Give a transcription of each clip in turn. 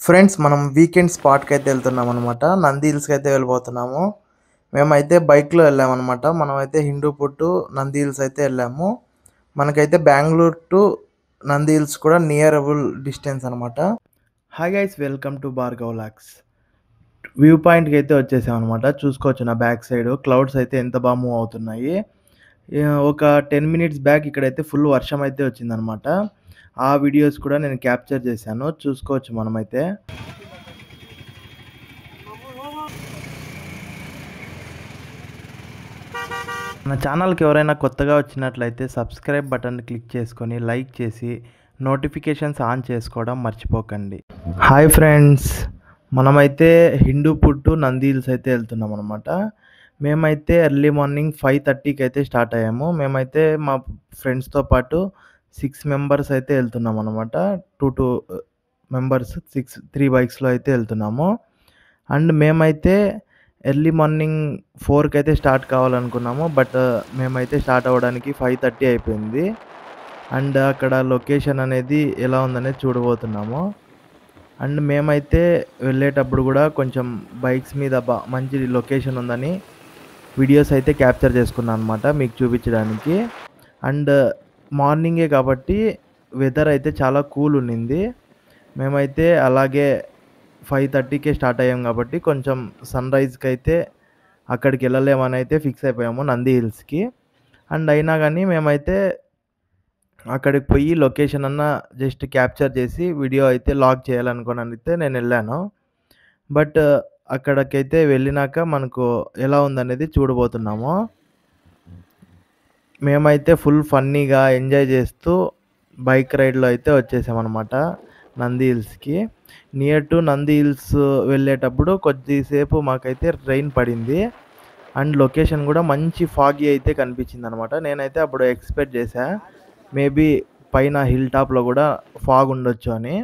Friends మనం weekend స్పాట్కి అయితే వెళ్తున్నాం అనమాట. నంది హిల్స్కి అయితే వెళ్ళిపోతున్నాము. మేమైతే బైక్లో వెళ్ళామన్నమాట. మనమైతే హిందూపూర్ టు నంది హిల్స్ అయితే వెళ్ళాము. మనకైతే బెంగళూరు టు నంది హిల్స్ కూడా నియరబుల్ డిస్టెన్స్ అనమాట. Hi guys, welcome to Bhargav lakhs. View పాయింట్కి అయితే వచ్చేసాం అనమాట. చూసుకోవచ్చు నా బ్యాక్ సైడ్ క్లౌడ్స్ అయితే ఎంత బాగా మూవ్ అవుతున్నాయి. ఒక 10 మినిట్స్ బ్యాక్ ఇక్కడైతే ఫుల్ వర్షం అయితే వచ్చిందనమాట. ఆ వీడియోస్ కూడా నేను క్యాప్చర్ చేశాను, చూసుకోవచ్చు మనమైతే. మన ఛానల్కి ఎవరైనా కొత్తగా వచ్చినట్లయితే సబ్స్క్రైబ్ బటన్ క్లిక్ చేసుకొని లైక్ చేసి నోటిఫికేషన్స్ ఆన్ చేసుకోవడం మర్చిపోకండి. హాయ్ ఫ్రెండ్స్, మనమైతే హిందూపూర్ టు నంది హిల్స్ అయితే వెళ్తున్నాం అనమాట. మేమైతే ఎర్లీ మార్నింగ్ 5:30కి అయితే స్టార్ట్ అయ్యాము. మేమైతే మా ఫ్రెండ్స్తో పాటు 6 మెంబర్స్ అయితే వెళ్తున్నాం అనమాట. 2 మెంబర్స్ 3 బైక్స్లో అయితే వెళ్తున్నాము. అండ్ మేమైతే ఎర్లీ మార్నింగ్ 4కి అయితే స్టార్ట్ కావాలనుకున్నాము. బట్ మేమైతే స్టార్ట్ అవ్వడానికి 5:30 అయిపోయింది. అండ్ అక్కడ లొకేషన్ అనేది ఎలా ఉందనేది చూడబోతున్నాము. అండ్ మేమైతే వెళ్ళేటప్పుడు కూడా కొంచెం బైక్స్ మీద మంచి లొకేషన్ ఉందని వీడియోస్ అయితే క్యాప్చర్ చేసుకున్నాను అనమాట మీకు చూపించడానికి. అండ్ మార్నింగే కాబట్టి వెదర్ అయితే చాలా కూల్ ఉన్నింది. మేమైతే అలాగే 5:30కే స్టార్ట్ అయ్యాం కాబట్టి కొంచెం సన్రైజ్కి అయితే అక్కడికి వెళ్ళలేమని అయితే ఫిక్స్ అయిపోయాము, నంది హిల్స్కి. అండ్ అయినా కానీ మేమైతే అక్కడికి పోయి లొకేషన్ అన్న జస్ట్ క్యాప్చర్ చేసి వీడియో అయితే లాగ్ చేయాలనుకుని అయితే నేను వెళ్ళాను. బట్ అక్కడికైతే వెళ్ళినాక మనకు ఎలా ఉందనేది చూడబోతున్నాము. మేమైతే ఫుల్ ఫన్నీగా ఎంజాయ్ చేస్తూ బైక్ రైడ్లో అయితే వచ్చేసామన్నమాట నంది హిల్స్కి. నియర్ టు నంది హిల్స్ వెళ్ళేటప్పుడు కొద్దిసేపు మాకైతే రెయిన్ పడింది. అండ్ లొకేషన్ కూడా మంచి ఫాగీ అయితే కనిపించింది అనమాట. నేనైతే అప్పుడు ఎక్స్పెక్ట్ చేశా మేబీ పైన హిల్ టాప్లో కూడా ఫాగ్ ఉండొచ్చు అని.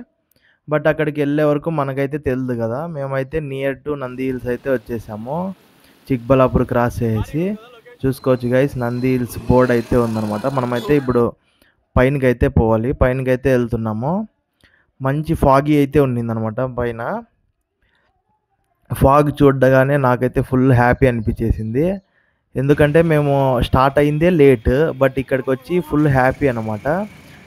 బట్ అక్కడికి వెళ్ళే వరకు మనకైతే తెలియదు కదా. మేమైతే నియర్ టు నంది హిల్స్ అయితే వచ్చేసాము, చిక్బలాపూర్ క్రాస్ చేసి. చూసుకోవచ్చు గైస్, నంది హిల్స్ బోర్డ్ అయితే ఉందన్నమాట. మనమైతే ఇప్పుడు పైనకి అయితే పోవాలి, పైనకి అయితే వెళ్తున్నాము. మంచి ఫాగీ అయితే ఉన్నిందనమాట పైన. ఫాగ్ చూడగానే నాకైతే ఫుల్ హ్యాపీ అనిపించేసింది. ఎందుకంటే మేము స్టార్ట్ అయిందే లేట్, బట్ ఇక్కడికి వచ్చి ఫుల్ హ్యాపీ అనమాట.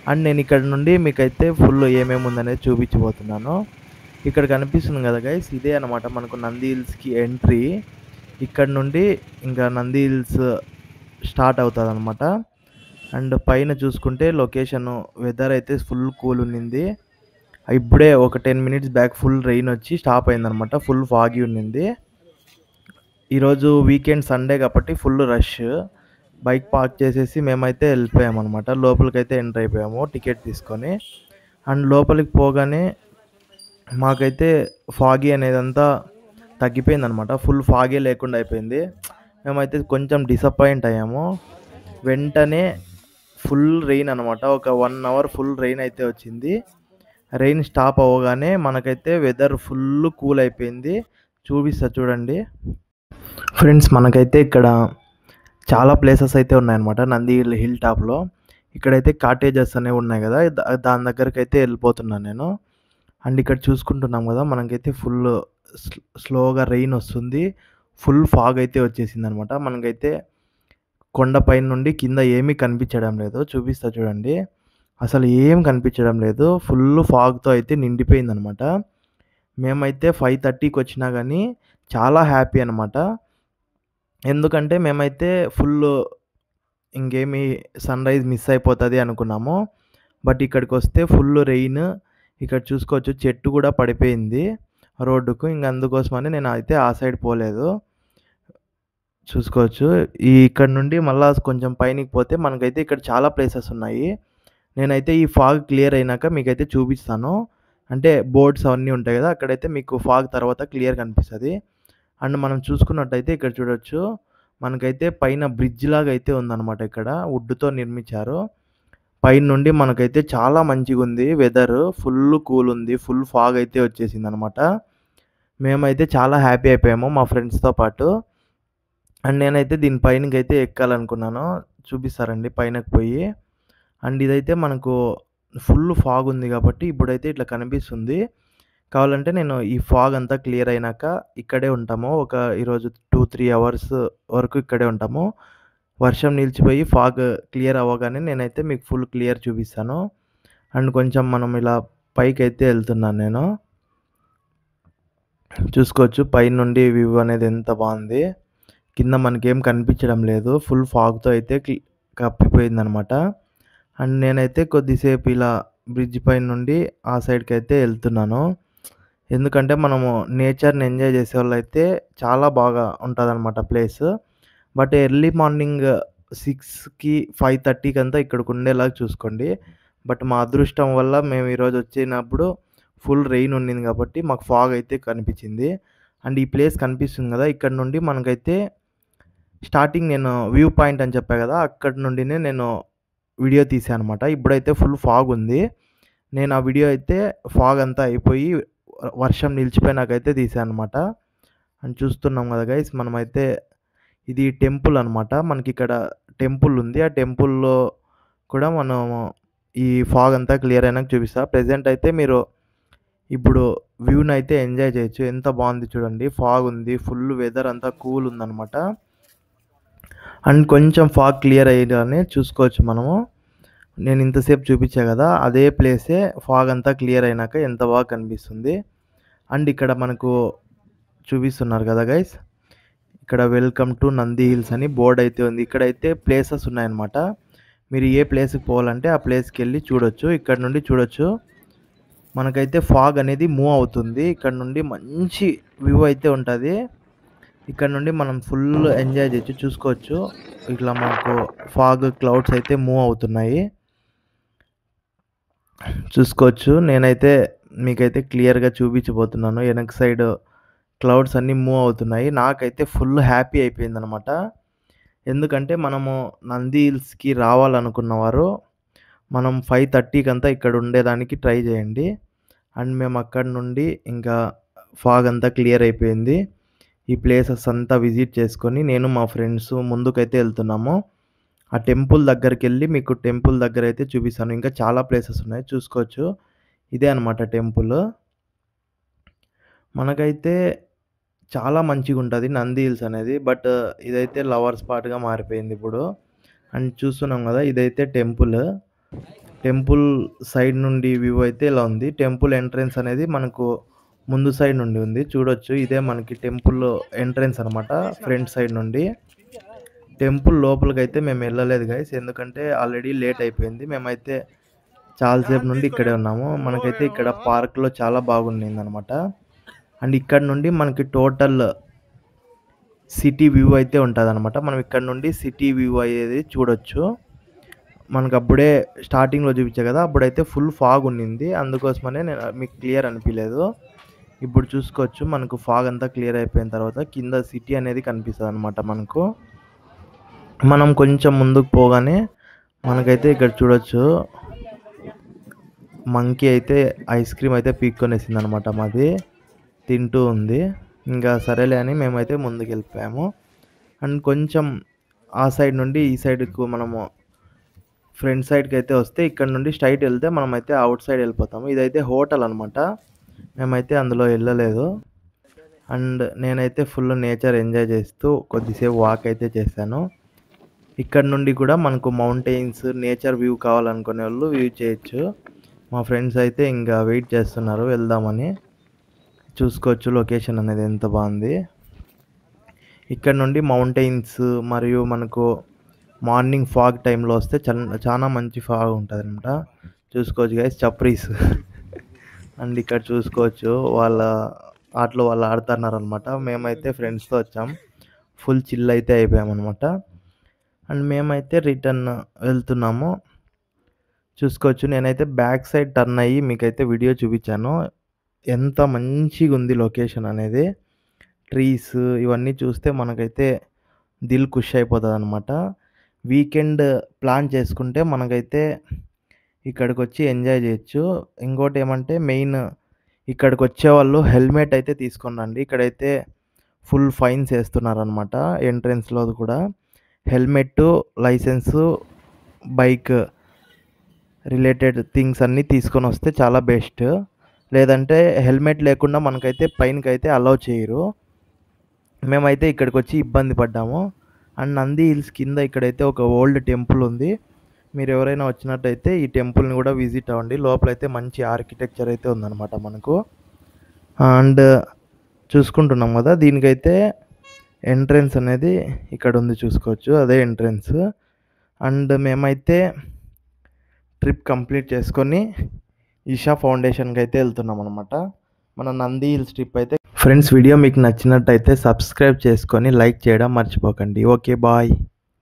అండ్ నేను ఇక్కడ నుండి మీకైతే ఫుల్ ఏమేమి ఉందనేది చూపించబోతున్నాను. ఇక్కడ కనిపిస్తుంది కదా గైస్, ఇదే అనమాట మనకు నంది హిల్స్కి ఎంట్రీ. ఇక్కడ నుండి ఇంకా నంది హిల్స్ స్టార్ట్ అవుతుంది అనమాట. అండ్ పైన చూసుకుంటే లొకేషన్ వెదర్ అయితే ఫుల్ కూల్ ఉన్నింది. ఇప్పుడే ఒక 10 మినిట్స్ బ్యాక్ ఫుల్ రెయిన్ వచ్చి స్టాప్ అయిందనమాట. ఫుల్ ఫాగీ ఉన్నింది. ఈరోజు వీకెండ్ సండే కాబట్టి ఫుల్ రష్. బైక్ పార్క్ చేసేసి మేమైతే వెళ్ళిపోయామన్నమాట. లోపలికైతే ఎంటర్ అయిపోయాము టికెట్ తీసుకొని. అండ్ లోపలికి పోగానే మాకైతే ఫాగీ అనేదంతా తగ్గిపోయిందనమాట. ఫుల్ ఫాగే లేకుండా అయిపోయింది. మేమైతే కొంచెం డిసప్పాయింట్ అయ్యాము. వెంటనే ఫుల్ రెయిన్ అనమాట. ఒక 1 అవర్ ఫుల్ రెయిన్ అయితే వచ్చింది. రెయిన్ స్టాప్ అవ్వగానే మనకైతే వెదర్ ఫుల్ కూల్ అయిపోయింది. చూపిస్తా చూడండి ఫ్రెండ్స్. మనకైతే ఇక్కడ చాలా ప్లేసెస్ అయితే ఉన్నాయన్నమాట నంది హిల్ టాప్లో. ఇక్కడైతే కాటేజెస్ అనేవి ఉన్నాయి కదా, దాని దగ్గరికి అయితే వెళ్ళిపోతున్నాను నేను. అండ్ ఇక్కడ చూసుకుంటున్నాం కదా, మనకైతే ఫుల్ స్లోగా రెయిన్ వస్తుంది. ఫుల్ ఫాగ్ అయితే వచ్చేసింది అనమాట. మనకైతే కొండపైన నుండి కింద ఏమీ కనిపించడం లేదు. చూపిస్తా చూడండి, అసలు ఏం కనిపించడం లేదు. ఫుల్ ఫాగ్తో అయితే నిండిపోయింది అనమాట. మేమైతే 5:30కి వచ్చినా కానీ చాలా హ్యాపీ అనమాట. ఎందుకంటే మేమైతే ఫుల్ ఇంకేమి సన్రైజ్ మిస్ అయిపోతుంది అనుకున్నాము. బట్ ఇక్కడికి వస్తే ఫుల్ రెయిన్. ఇక్కడ చూసుకోవచ్చు చెట్టు కూడా పడిపోయింది రోడ్డుకు. ఇంక అందుకోసమని నేను అయితే ఆ సైడ్ పోలేదు. చూసుకోవచ్చు ఇక్కడ నుండి మళ్ళీ కొంచెం పైనకి పోతే మనకైతే ఇక్కడ చాలా ప్లేసెస్ ఉన్నాయి. నేనైతే ఈ ఫాగ్ క్లియర్ అయినాక మీకైతే చూపిస్తాను. అంటే బోర్డ్స్ అవన్నీ ఉంటాయి కదా, అక్కడైతే మీకు ఫాగ్ తర్వాత క్లియర్ కనిపిస్తుంది. అండ్ మనం చూసుకున్నట్టయితే ఇక్కడ చూడొచ్చు, మనకైతే పైన బ్రిడ్జ్ లాగా అయితే ఉందన్నమాట. ఇక్కడ వుడ్తో నిర్మించారు. పైన నుండి మనకైతే చాలా మంచిగా ఉంది వెదర్. ఫుల్ కూల్ ఉంది. ఫుల్ ఫాగ్ అయితే వచ్చేసింది అనమాట. మేమైతే చాలా హ్యాపీ అయిపోయాము మా ఫ్రెండ్స్తో పాటు. అండ్ నేనైతే దీని పైనకి అయితే ఎక్కాలనుకున్నాను. చూపిస్తారండి పైనకి పోయి. అండ్ ఇదైతే మనకు ఫుల్ ఫాగ్ ఉంది కాబట్టి ఇప్పుడైతే ఇట్లా కనిపిస్తుంది. కావాలంటే నేను ఈ ఫాగ్ అంతా క్లియర్ అయినాక ఇక్కడే ఉంటాము. ఈరోజు 2, 3 అవర్స్ వరకు ఇక్కడే ఉంటాము. వర్షం నిలిచిపోయి ఫాగ్ క్లియర్ అవ్వగానే నేనైతే మీకు ఫుల్ క్లియర్ చూపిస్తాను. అండ్ కొంచెం మనం ఇలా పైకైతే వెళ్తున్నాను నేను. చూసుకోవచ్చు పైనుండి వ్యూ అనేది ఎంత బాగుంది. కింద మనకేం కనిపించడం లేదు. ఫుల్ ఫాగ్‌తో అయితే కప్పిపోయిందనమాట. అండ్ నేనైతే కొద్దిసేపు ఇలా బ్రిడ్జ్ పైన నుండి ఆ సైడ్‌కైతే వెళ్తున్నాను. ఎందుకంటే మనము నేచర్‌ని ఎంజాయ్ చేసేవాళ్ళైతే చాలా బాగా ఉంటదనమాట ప్లేసు. బట్ ఎర్లీ మార్నింగ్ 6కి 5:30కి అంతా ఇక్కడికి ఉండేలాగా చూసుకోండి. బట్ మా అదృష్టం వల్ల మేము ఈరోజు వచ్చినప్పుడు ఫుల్ రెయిన్ ఉండింది కాబట్టి మాకు ఫాగ్ అయితే కనిపించింది. అండ్ ఈ ప్లేస్ కనిపిస్తుంది కదా! ఇక్కడ నుండి మనకైతే స్టార్టింగ్ నేను వ్యూ పాయింట్ అని చెప్పా కదా! అక్కడి నుండినే నేను వీడియో తీసా అనమాట. ఇప్పుడైతే ఫుల్ ఫాగ్ ఉంది. నేను ఆ వీడియో అయితే ఫాగ్ అంతా అయిపోయి వర్షం నిలిచిపోయినాకైతే తీసా అనమాట. అండ్ చూస్తున్నాం కదా గైస్ మనమైతే ఇది టెంపుల్ అనమాట. మనకిక్కడ టెంపుల్ ఉంది. ఆ టెంపుల్‌లో కూడా మనము ఈ ఫాగ్ అంతా క్లియర్ అయినాక చూపిస్తా. ప్రెజెంట్ అయితే మీరు ఇప్పుడు వ్యూనైతే ఎంజాయ్ చేయొచ్చు. ఎంత బాగుంది చూడండి. ఫాగ్ ఉంది. ఫుల్ వెదర్ అంతా కూల్ ఉందనమాట. అండ్ కొంచెం ఫాగ్ క్లియర్ అయ్యగానే చూసుకోవచ్చు మనము. నేను ఇంతసేపు చూపించా కదా! అదే ప్లేసే ఫాగ్ అంతా క్లియర్ అయినాక ఎంత బాగా కనిపిస్తుంది. అండ్ ఇక్కడ మనకు చూపిస్తున్నారు కదా గైస్! ఇక్కడ వెల్కమ్ టు నంది హిల్స్ అని బోర్డ్ అయితే ఉంది. ఇక్కడైతే ప్లేసెస్ ఉన్నాయన్నమాట. మీరు ఏ ప్లేస్‌కి పోవాలంటే ఆ ప్లేస్‌కెళ్ళి చూడొచ్చు. ఇక్కడ నుండి చూడొచ్చు. మనకైతే ఫాగ్ అనేది మూవ్ అవుతుంది. ఇక్కడ నుండి మంచి వ్యూ అయితే ఉంటది. ఇక్కడ నుండి మనం ఫుల్ ఎంజాయ్ చేయొచ్చు. చూసుకోవచ్చు. ఇట్లా మనకు ఫాగ్ క్లౌడ్స్ అయితే మూవ్ అవుతున్నాయి. చూసుకోవచ్చు. నేనైతే మీకైతే క్లియర్‌గా చూపించబోతున్నాను. వెనక సైడ్ క్లౌడ్స్ అన్నీ మూవ్ అవుతున్నాయి. నాకైతే ఫుల్ హ్యాపీ అయిపోయిందనమాట. ఎందుకంటే మనము నంది హిల్స్‌కి రావాలనుకున్నవారు మనం 5:30కి అంతా ఇక్కడ ఉండేదానికి ట్రై చేయండి. అండ్ మేము అక్కడి నుండి ఇంకా ఫాగ్ అంతా క్లియర్ అయిపోయింది. ఈ ప్లేసెస్ అంతా విజిట్ చేసుకొని నేను మా ఫ్రెండ్స్ ముందుకైతే వెళ్తున్నాము. ఆ టెంపుల్ దగ్గరికెళ్ళి మీకు టెంపుల్ దగ్గర అయితే చూపిస్తాను. ఇంకా చాలా ప్లేసెస్ ఉన్నాయి చూసుకోవచ్చు. ఇదే అనమాట టెంపుల్. మనకైతే చాలా మంచిగుంటది నంది హిల్స్ అనేది. బట్ ఇదైతే లవర్ స్పాట్‌గా మారిపోయింది ఇప్పుడు. అండ్ చూస్తున్నాం కదా! ఇదైతే టెంపుల్. టెంపుల్ సైడ్ నుండి వ్యూ అయితే ఇలా ఉంది. టెంపుల్ ఎంట్రన్స్ అనేది మనకు ముందు సైడ్ నుండి ఉంది. చూడొచ్చు. ఇదే మనకి టెంపుల్ ఎంట్రన్స్ అనమాట. ఫ్రంట్ సైడ్ నుండి. టెంపుల్ లోపలికైతే మేము వెళ్ళలేదు గైస్. ఎందుకంటే ఆల్రెడీ లేట్ అయిపోయింది. మేమైతే చాలా సేపు నుండి ఇక్కడే ఉన్నాము. మనకైతే ఇక్కడ పార్క్‌లో చాలా బాగుండిందనమాట. అండ్ ఇక్కడ నుండి మనకి టోటల్ సిటీ వ్యూ అయితే ఉంటదనమాట. మనం ఇక్కడ నుండి సిటీ వ్యూ అయ్యేది చూడొచ్చు. మనకు అప్పుడే స్టార్టింగ్‌లో చూపించా కదా! అప్పుడైతే ఫుల్ ఫాగ్ ఉండింది. అందుకోసమనే నేను మీకు క్లియర్ అనిపియలేదు. ఇప్పుడు చూసుకోవచ్చు. మనకు ఫాగ్ అంతా క్లియర్ అయిపోయిన తర్వాత కింద సిటీ అనేది కనిపిస్తదనమాట మనకు. మనం కొంచెం ముందుకు పోగానే మనకైతే ఇక్కడ చూడొచ్చు. మంకీ అయితే ఐస్ క్రీమ్ అయితే పీక్కొనేసిందనమాట మాది. తింటూ ఉంది. ఇంకా సరేలే అని మేమైతే ముందుకెళ్ళిపోయాము. అండ్ కొంచెం ఆ సైడ్ నుండి ఈ సైడ్‌కు మనము ఫ్రంట్ సైడ్‌కి అయితే వస్తే ఇక్కడ నుండి స్ట్రెయిట్ వెళ్తే మనమైతే అవుట్ సైడ్ వెళ్ళిపోతాము. ఇదైతే హోటల్ అనమాట. మేమైతే అందులో వెళ్ళలేదు. అండ్ నేనైతే ఫుల్ నేచర్ ఎంజాయ్ చేస్తూ కొద్దిసేపు వాక్ అయితే చేశాను. ఇక్కడ నుండి కూడా మనకు మౌంటైన్స్, నేచర్ వ్యూ కావాలనుకునేవాళ్ళు వ్యూ చేయొచ్చు. మా ఫ్రెండ్స్ అయితే ఇంకా వెయిట్ చేస్తున్నారు వెళ్దామని. చూసుకోవచ్చు లొకేషన్ అనేది ఎంత బాగుంది. ఇక్కడ నుండి మౌంటైన్స్ మరియు మనకు మార్నింగ్ ఫాగ్ టైంలో వస్తే చాలా మంచి ఫాగ్ ఉంటుందన్నమాట. చూసుకోవచ్చు గైస్ చప్రీస్. అండ్ ఇక్కడ చూసుకోవచ్చు వాళ్ళ ఆటలు వాళ్ళు ఆడుతున్నారనమాట. మేమైతే ఫ్రెండ్స్తో వచ్చాం. ఫుల్ చిల్ అయితే అయిపోయామన్నమాట. అండ్ మేమైతే రిటర్న్ వెళ్తున్నాము. చూసుకోవచ్చు. నేనైతే బ్యాక్ సైడ్ టర్న్ అయ్యి మీకైతే వీడియో చూపించాను. ఎంత మంచిగా ఉంది లొకేషన్ అనేది. ట్రీస్ ఇవన్నీ చూస్తే మనకైతే దిల్ ఖుష్ అయిపోతుందన్నమాట. వీకెండ్ ప్లాన్ చేసుకుంటే మనకైతే ఇక్కడికి వచ్చి ఎంజాయ్ చేయొచ్చు. ఇంకోటి ఏమంటే మెయిన్ ఇక్కడికి వచ్చేవాళ్ళు హెల్మెట్ అయితే తీసుకొని రండి. ఇక్కడైతే ఫుల్ ఫైన్స్ వేస్తున్నారనమాట ఎంట్రన్స్లో కూడా. Helmet, licence, bike related things అన్నీ తీసుకొని వస్తే చాలా బెస్ట్. లేదంటే హెల్మెట్ లేకుండా మనకైతే పైనకైతే అలౌ చేయరు. మేమైతే ఇక్కడికొచ్చి ఇబ్బంది పడ్డాము. అండ్ నంది హిల్స్ కింద ఇక్కడైతే ఒక ఓల్డ్ టెంపుల్ ఉంది. మీరు ఎవరైనా వచ్చినట్టయితే ఈ టెంపుల్ని కూడా విజిట్ అవ్వండి. లోపలైతే మంచి ఆర్కిటెక్చర్ అయితే ఉందన్నమాట మనకు. అండ్ చూసుకుంటున్నాం కదా, దీనికైతే ఎంట్రన్స్ అనేది ఇక్కడ ఉంది, చూసుకోవచ్చు, అదే ఎంట్రన్స్. అండ్ మేమైతే ట్రిప్ కంప్లీట్ చేసుకొని ఈషా ఫౌండేషన్కి అయితే వెళ్తున్నాం అనమాట. మన నంది హిల్స్ ట్రిప్ అయితే. ఫ్రెండ్స్, వీడియో మీకు నచ్చినట్టయితే సబ్స్క్రైబ్ చేసుకొని లైక్ చేయడం మర్చిపోకండి. Okay, bye.